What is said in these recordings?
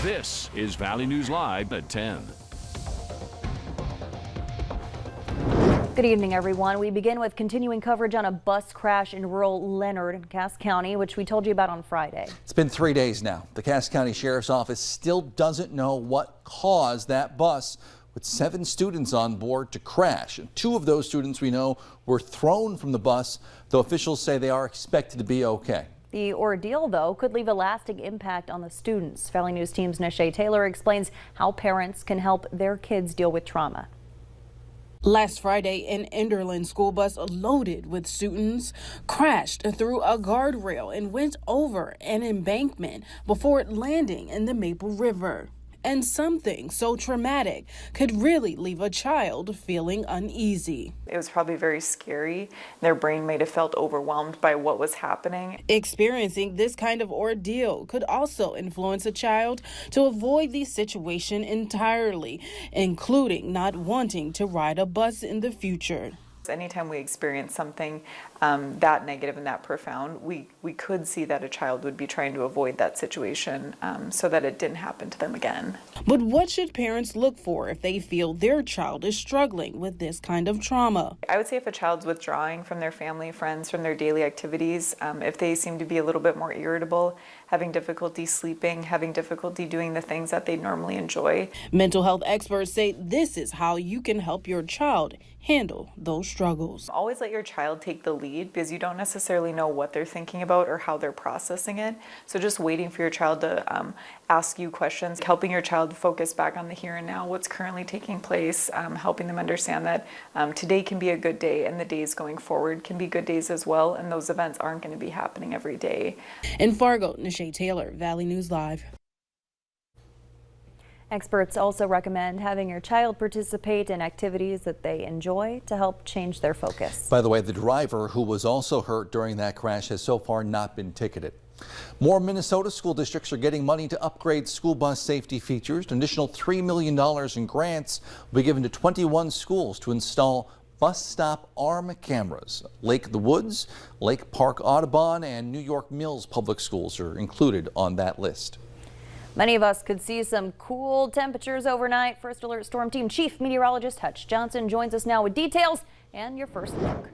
This is Valley News Live at 10. Good evening, everyone. We begin with continuing coverage on a bus crash in rural Leonard in Cass County, which we told you about on Friday. It's been 3 days now. The Cass County Sheriff's Office still doesn't know what caused that bus with 7 students on board to crash. And 2 of those students we know were thrown from the bus, though officials say they are expected to be okay. The ordeal, though, could leave a lasting impact on the students. Valley News Team's Nishay Taylor explains how parents can help their kids deal with trauma. Last Friday, an Enderlin school bus loaded with students crashed through a guardrail and went over an embankment before landing in the Maple River. And something so traumatic could really leave a child feeling uneasy. It was probably very scary. Their brain might have felt overwhelmed by what was happening. Experiencing this kind of ordeal could also influence a child to avoid the situation entirely, including not wanting to ride a bus in the future. Anytime we experience something that negative and that profound, we could see that a child would be trying to avoid that situation so that it didn't happen to them again. But what should parents look for if they feel their child is struggling with this kind of trauma? I would say if a child's withdrawing from their family, friends, from their daily activities, if they seem to be a little bit more irritable, having difficulty sleeping, having difficulty doing the things that they normally enjoy. Mental health experts say this is how you can help your child handle those struggles. Always let your child take the lead because you don't necessarily know what they're thinking about or how they're processing it. So just waiting for your child to ask you questions, helping your child focus back on the here and now, what's currently taking place, helping them understand that today can be a good day and the days going forward can be good days as well, and those events aren't going to be happening every day. In Fargo, Nishay Taylor, Valley News Live. Experts also recommend having your child participate in activities that they enjoy to help change their focus. By the way, the driver, who was also hurt during that crash, has so far not been ticketed. More Minnesota school districts are getting money to upgrade school bus safety features. An additional $3 million in grants will be given to 21 schools to install bus stop arm cameras. Lake the Woods, Lake Park Audubon, and New York Mills Public Schools are included on that list. Many of us could see some cool temperatures overnight. First Alert Storm Team Chief Meteorologist Hutch Johnson joins us now with details and your first look.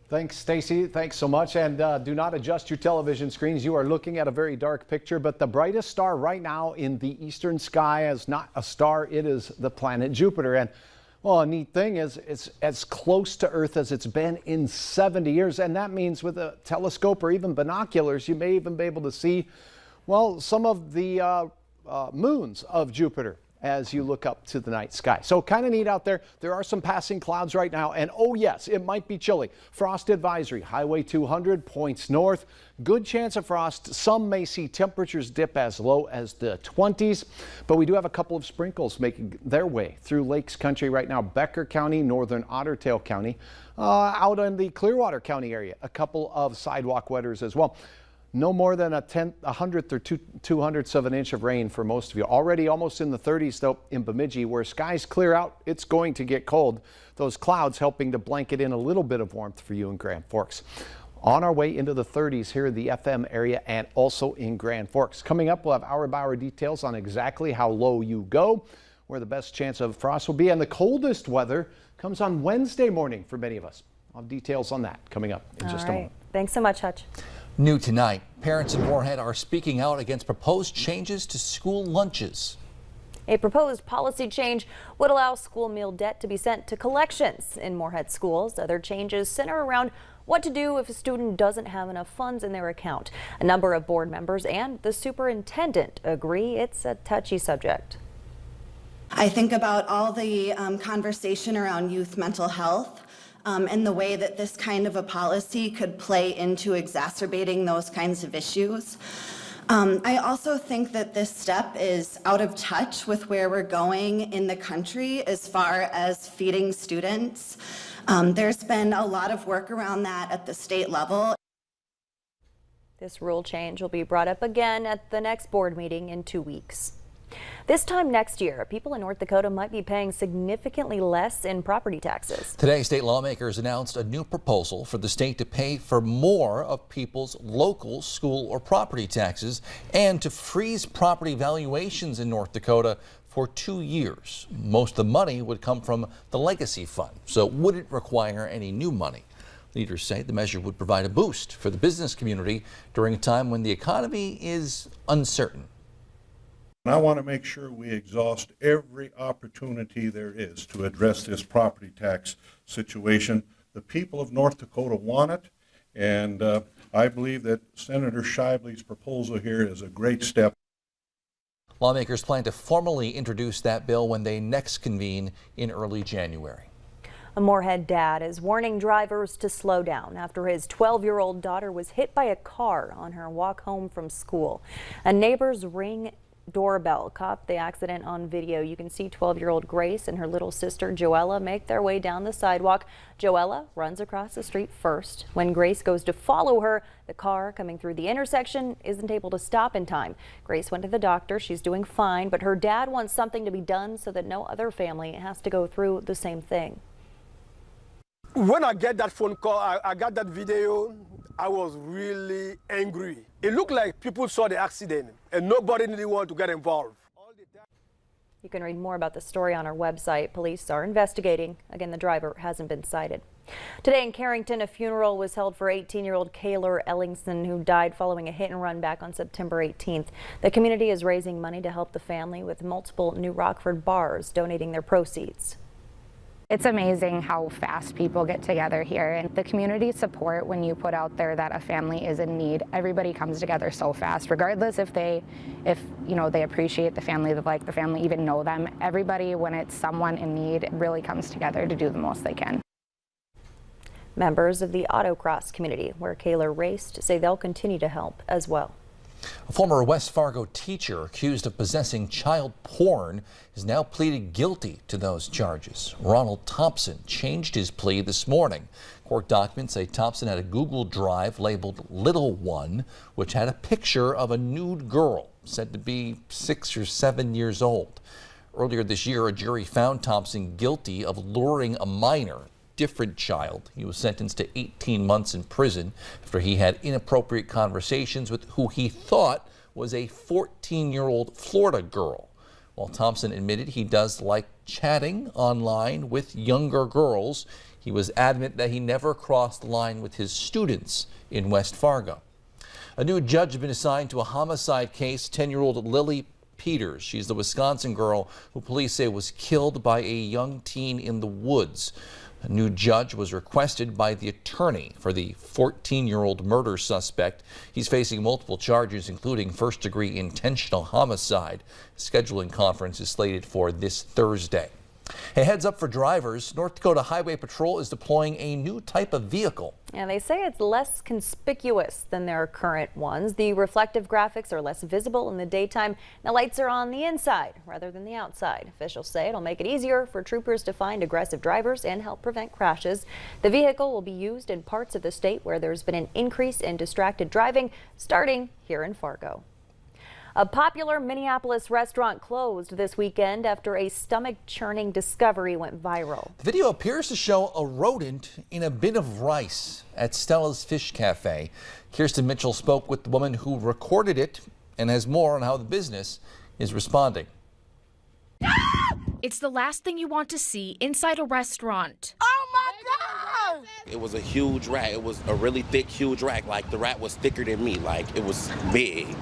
Thanks, Stacy. Thanks so much. And do not adjust your television screens. You are looking at a very dark picture, but the brightest star right now in the eastern sky is not a star. It is the planet Jupiter. And well, a neat thing is it's as close to Earth as it's been in 70 years. And that means with a telescope or even binoculars, you may even be able to see, well, some of the moons of Jupiter as you look up to the night sky. So kind of neat out there. There are some passing clouds right now, and oh yes, it might be chilly. Frost advisory, Highway 200 points north. Good chance of frost. Some may see temperatures dip as low as the 20s, but we do have a couple of sprinkles making their way through Lakes Country right now. Becker County, northern Otter Tail County, out in the Clearwater County area, a couple of sidewalk wetters as well. No more than a 100th or 200ths of an inch of rain for most of you. Already almost in the 30s, though, in Bemidji, where skies clear out, it's going to get cold. Those clouds helping to blanket in a little bit of warmth for you in Grand Forks. On our way into the 30s here in the FM area and also in Grand Forks. Coming up, we'll have hour-by-hour details on exactly how low you go, where the best chance of frost will be, and the coldest weather comes on Wednesday morning for many of us. I'll have details on that coming up in just a moment. Thanks so much, Hutch. New tonight, parents in Moorhead are speaking out against proposed changes to school lunches. A proposed policy change would allow school meal debt to be sent to collections in Moorhead schools. Other changes center around what to do if a student doesn't have enough funds in their account. A number of board members and the superintendent agree it's a touchy subject. I think about all the conversation around youth mental health. And the way that this kind of a policy could play into exacerbating those kinds of issues. I also think that this step is out of touch with where we're going in the country as far as feeding students. There's been a lot of work around that at the state level. This rule change will be brought up again at the next board meeting in 2 weeks. This time next year, people in North Dakota might be paying significantly less in property taxes. Today, state lawmakers announced a new proposal for the state to pay for more of people's local school or property taxes and to freeze property valuations in North Dakota for 2 years. Most of the money would come from the legacy fund, so it wouldn't require any new money. Leaders say the measure would provide a boost for the business community during a time when the economy is uncertain. I want to make sure we exhaust every opportunity there is to address this property tax situation. The people of North Dakota want it, and I believe that Senator Shively's proposal here is a great step. Lawmakers plan to formally introduce that bill when they next convene in early January. A Moorhead dad is warning drivers to slow down after his 12-year-old daughter was hit by a car on her walk home from school. A neighbor's Ring doorbell caught the accident on video. You can see 12-year-old Grace and her little sister Joella make their way down the sidewalk. Joella runs across the street first. When Grace goes to follow her, the car coming through the intersection isn't able to stop in time. Grace went to the doctor. She's doing fine, but her dad wants something to be done so that no other family has to go through the same thing. When I get that phone call, I got that video, I was really angry. It looked like people saw the accident and nobody really wanted to get involved. You can read more about the story on our website. Police are investigating. Again, the driver hasn't been cited. Today in Carrington, a funeral was held for 18-year-old Kaylor Ellingson, who died following a hit and run back on September 18th. The community is raising money to help the family, with multiple New Rockford bars donating their proceeds. It's amazing how fast people get together here, and the community support when you put out there that a family is in need. Everybody comes together so fast, regardless if they appreciate the family, they like the family, even know them. Everybody, when it's someone in need, really comes together to do the most they can. Members of the autocross community, where Kaylor raced, say they'll continue to help as well. A former West Fargo teacher accused of possessing child porn is now pleaded guilty to those charges. Ronald Thompson changed his plea this morning. Court documents say Thompson had a Google Drive labeled Little One, which had a picture of a nude girl said to be 6 or 7 years old. Earlier this year, a jury found Thompson guilty of luring a minor, different child. He was sentenced to 18 months in prison after he had inappropriate conversations with who he thought was a 14-year-old Florida girl. While Thompson admitted he does like chatting online with younger girls, he was adamant that he never crossed the line with his students in West Fargo. A new judge has been assigned to a homicide case, 10-year-old Lily Peters. She's the Wisconsin girl who police say was killed by a young teen in the woods. A new judge was requested by the attorney for the 14-year-old murder suspect. He's facing multiple charges, including first-degree intentional homicide. A scheduling conference is slated for this Thursday. Hey, heads up for drivers. North Dakota Highway Patrol is deploying a new type of vehicle. And they say it's less conspicuous than their current ones. The reflective graphics are less visible in the daytime. The lights are on the inside rather than the outside. Officials say it'll make it easier for troopers to find aggressive drivers and help prevent crashes. The vehicle will be used in parts of the state where there's been an increase in distracted driving, starting here in Fargo. A popular Minneapolis restaurant closed this weekend after a stomach-churning discovery went viral. The video appears to show a rodent in a bin of rice at Stella's Fish Cafe. Kirsten Mitchell spoke with the woman who recorded it and has more on how the business is responding. It's the last thing you want to see inside a restaurant. Oh my God! It was a huge rat. It was a really thick, huge rat. Like, the rat was thicker than me. Like, it was big.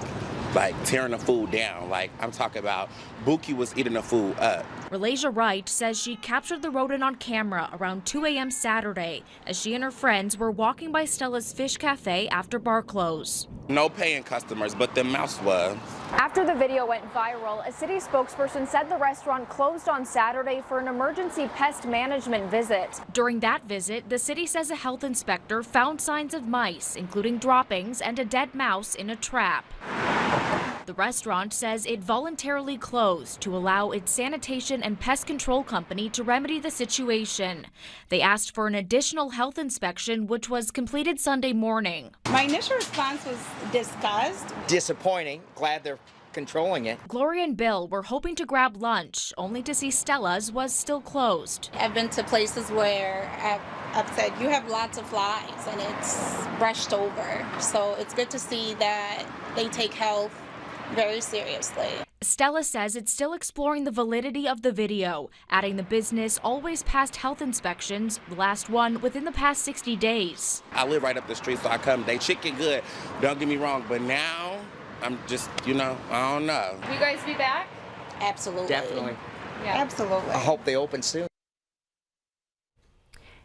Like, tearing the food down. Like, I'm talking about Buki was eating the food up. Relasia Wright says she captured the rodent on camera around 2 a.m. Saturday as she and her friends were walking by Stella's Fish Cafe after bar close. No paying customers, but the mouse was. After the video went viral, a city spokesperson said the restaurant closed on Saturday for an emergency pest management visit. During that visit, the city says a health inspector found signs of mice, including droppings and a dead mouse in a trap. The restaurant says it voluntarily closed to allow its sanitation and pest control company to remedy the situation. They asked for an additional health inspection, which was completed Sunday morning. My initial response was disgust. Disappointing. Glad they're controlling it. Gloria and Bill were hoping to grab lunch, only to see Stella's was still closed. I've been to places where I've said, you have lots of flies, and it's brushed over. So it's good to see that they take health very seriously. Stella says it's still exploring the validity of the video, adding the business always passed health inspections, the last one within the past 60 days. I live right up the street, so I come. They chicken good, don't get me wrong, but now I'm just, I don't know. Will you guys be back? Absolutely. Definitely. Yeah. Absolutely. I hope they open soon.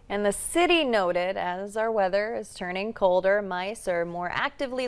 And the city noted as our weather is turning colder, mice are more actively